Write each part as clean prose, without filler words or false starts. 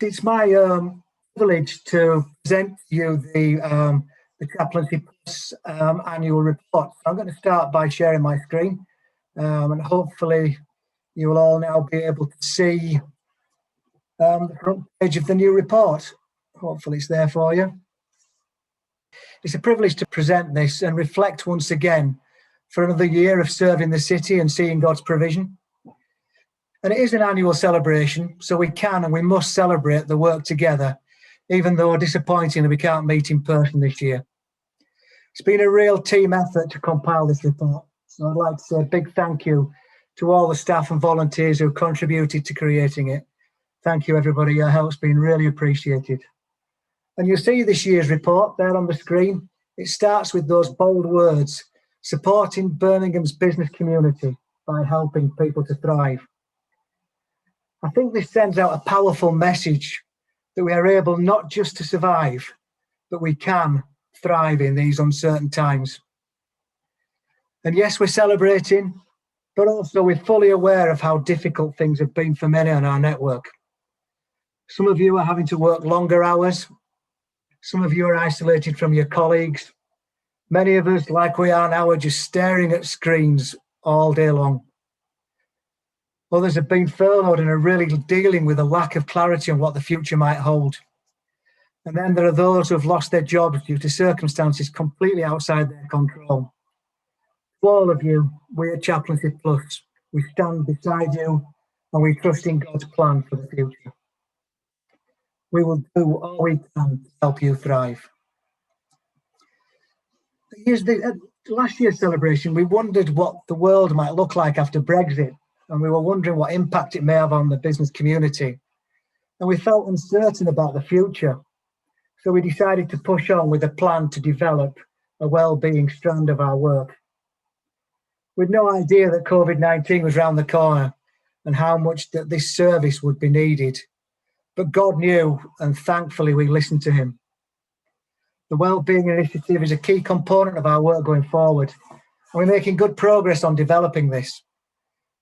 It's my privilege to present to you the Chaplaincy Plus annual report. I'm going to start by sharing my screen, and hopefully you will all now be able to see the front page of the new report. Hopefully it's there for you. It's a privilege to present this and reflect once again for another year of serving the city and seeing God's provision. And it is an annual celebration, so we can and we must celebrate the work together, even though disappointingly we can't meet in person this year. It's been a real team effort to compile this report, so I'd like to say a big thank you to all the staff and volunteers who contributed to creating it. Thank you, everybody. Your help's been really appreciated. And you'll see this year's report there on the screen. It starts with those bold words, supporting Birmingham's business community by helping people to thrive. I think this sends out a powerful message that we are able not just to survive, but we can thrive in these uncertain times. And yes, we're celebrating, but also we're fully aware of how difficult things have been for many on our network. Some of you are having to work longer hours. Some of you are isolated from your colleagues. Many of us, like we are now, are just staring at screens all day long. Others have been furloughed and are really dealing with a lack of clarity on what the future might hold. And then there are those who have lost their jobs due to circumstances completely outside their control. To all of you, we at Chaplaincy Plus, we stand beside you and we trust in God's plan for the future. We will do all we can to help you thrive. Last year's celebration, we wondered what the world might look like after Brexit, and we were wondering what impact it may have on the business community. And we felt uncertain about the future. So we decided to push on with a plan to develop a well-being strand of our work. With no idea that COVID-19 was round the corner and how much that this service would be needed. But God knew, and thankfully we listened to him. The Wellbeing Initiative is a key component of our work going forward, and we're making good progress on developing this.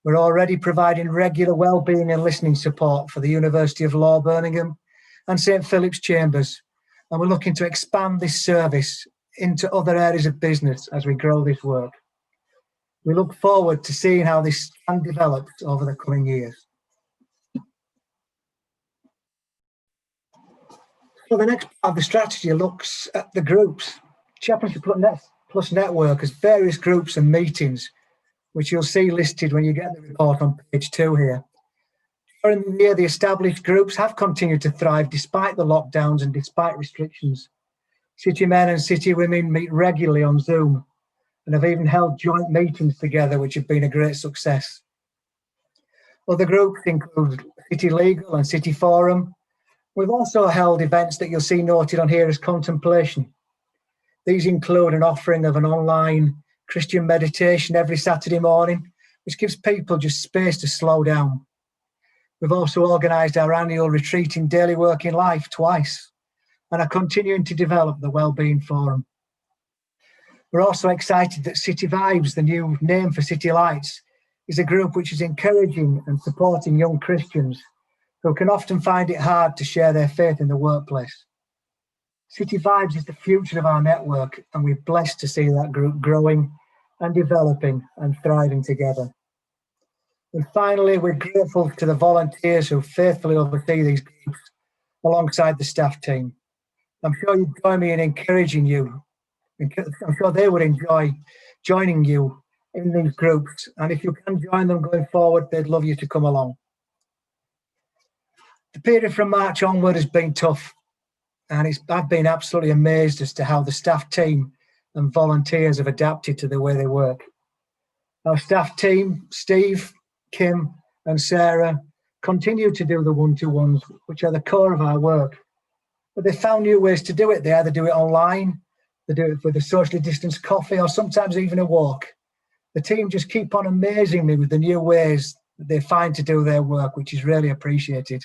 We're already providing regular wellbeing and listening support for the University of Law Birmingham and St Philip's Chambers, and we're looking to expand this service into other areas of business as we grow this work. We look forward to seeing how this can develop over the coming years. So the next part of the strategy looks at the groups. Chaplaincy Plus Network has various groups and meetings, which you'll see listed when you get the report on page 2 here. During the year, the established groups have continued to thrive despite the lockdowns and despite restrictions. City men and city women meet regularly on Zoom and have even held joint meetings together, which have been a great success. Other groups include City Legal and City Forum. We've also held events that you'll see noted on here as contemplation. These include an offering of an online Christian meditation every Saturday morning, which gives people just space to slow down. We've also organised our annual retreat in daily work in life twice and are continuing to develop the Wellbeing Forum. We're also excited that City Vibes, the new name for City Lights, is a group which is encouraging and supporting young Christians who can often find it hard to share their faith in the workplace. City Vibes is the future of our network, and we're blessed to see that group growing and developing and thriving together. And finally, we're grateful to the volunteers who faithfully oversee these groups alongside the staff team. I'm sure you'd join me in encouraging you. I'm sure they would enjoy joining you in these groups. And if you can join them going forward, they'd love you to come along. The period from March onward has been tough, and I've been absolutely amazed as to how the staff team and volunteers have adapted to the way they work. Our staff team, Steve, Kim and Sarah, continue to do the one-to-ones, which are the core of our work. But they found new ways to do it. They either do it online, they do it with a socially distanced coffee, or sometimes even a walk. The team just keep on amazing me with the new ways that they find to do their work, which is really appreciated.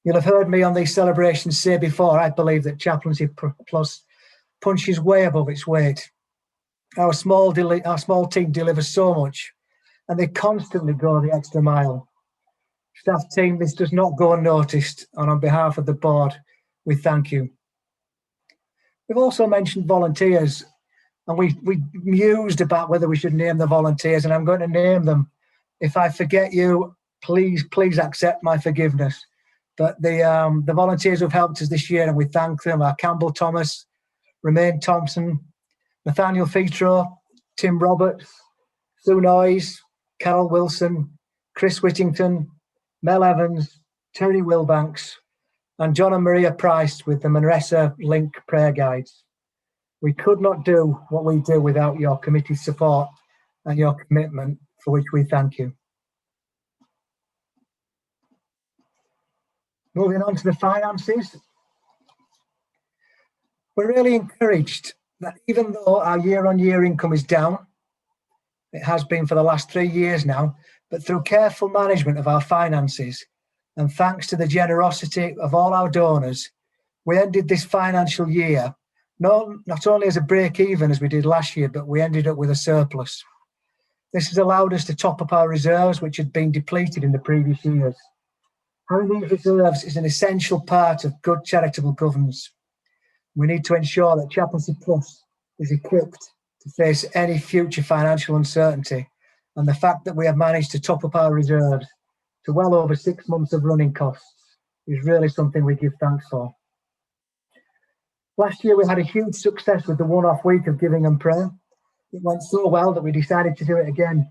You'll have heard me on these celebrations say before, I believe that Chaplaincy Plus punches way above its weight. Our small team delivers so much, and they constantly go the extra mile. Staff team, this does not go unnoticed, and on behalf of the board, we thank you. We've also mentioned volunteers, and we mused about whether we should name the volunteers, and I'm going to name them. If I forget you, please accept my forgiveness. But the volunteers who've helped us this year, and we thank them, are Campbell Thomas, Romaine Thompson, Nathaniel Fetro, Tim Roberts, Sue Noyes, Carol Wilson, Chris Whittington, Mel Evans, Terry Wilbanks, and John and Maria Price with the Manresa Link prayer guides. We could not do what we do without your committee's support and your commitment, for which we thank you. Moving on to the finances. We're really encouraged that even though our year-on-year income is down, it has been for the last 3 years now, but through careful management of our finances and thanks to the generosity of all our donors, we ended this financial year not only as a break-even as we did last year, but we ended up with a surplus. This has allowed us to top up our reserves, which had been depleted in the previous years. Having these reserves is an essential part of good charitable governance. We need to ensure that ChaplaincyPlus is equipped to face any future financial uncertainty, and the fact that we have managed to top up our reserves to well over 6 months of running costs is really something we give thanks for. Last year we had a huge success with the one-off week of giving and prayer. It went so well that we decided to do it again.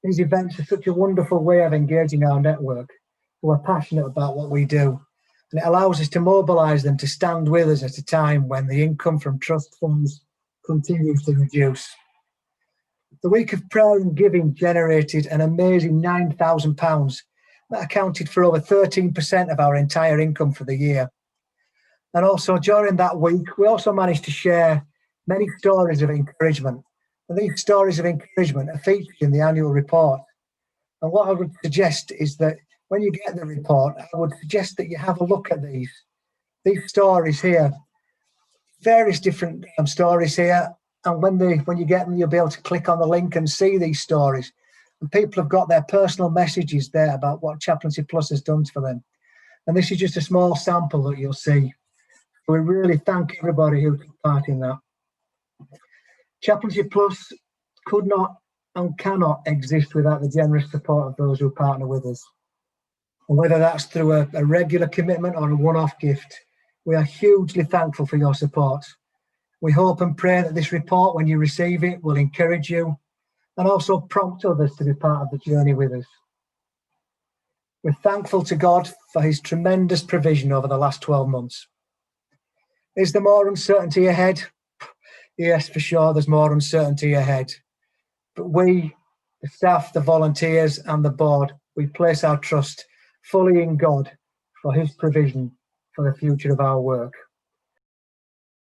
These events are such a wonderful way of engaging our network, who are passionate about what we do, and it allows us to mobilise them to stand with us at a time when the income from trust funds continues to reduce. The week of prayer and giving generated an amazing £9,000. That accounted for over 13% of our entire income for the year. And also during that week, we also managed to share many stories of encouragement. And these stories of encouragement are featured in the annual report. And what I would suggest is that when you get the report, I would suggest that you have a look at these stories here, various different stories here. And when you get them, you'll be able to click on the link and see these stories. And people have got their personal messages there about what ChaplaincyPlus has done for them. And this is just a small sample that you'll see. We really thank everybody who took part in that. ChaplaincyPlus could not and cannot exist without the generous support of those who partner with us. And whether that's through a regular commitment or a one-off gift, we are hugely thankful for your support. We hope and pray that this report, when you receive it, will encourage you and also prompt others to be part of the journey with us. We're thankful to God for his tremendous provision over the last 12 months. Is there more uncertainty ahead? Yes, for sure, there's more uncertainty ahead. But we, the staff, the volunteers and the board, we place our trust fully in God for his provision for the future of our work.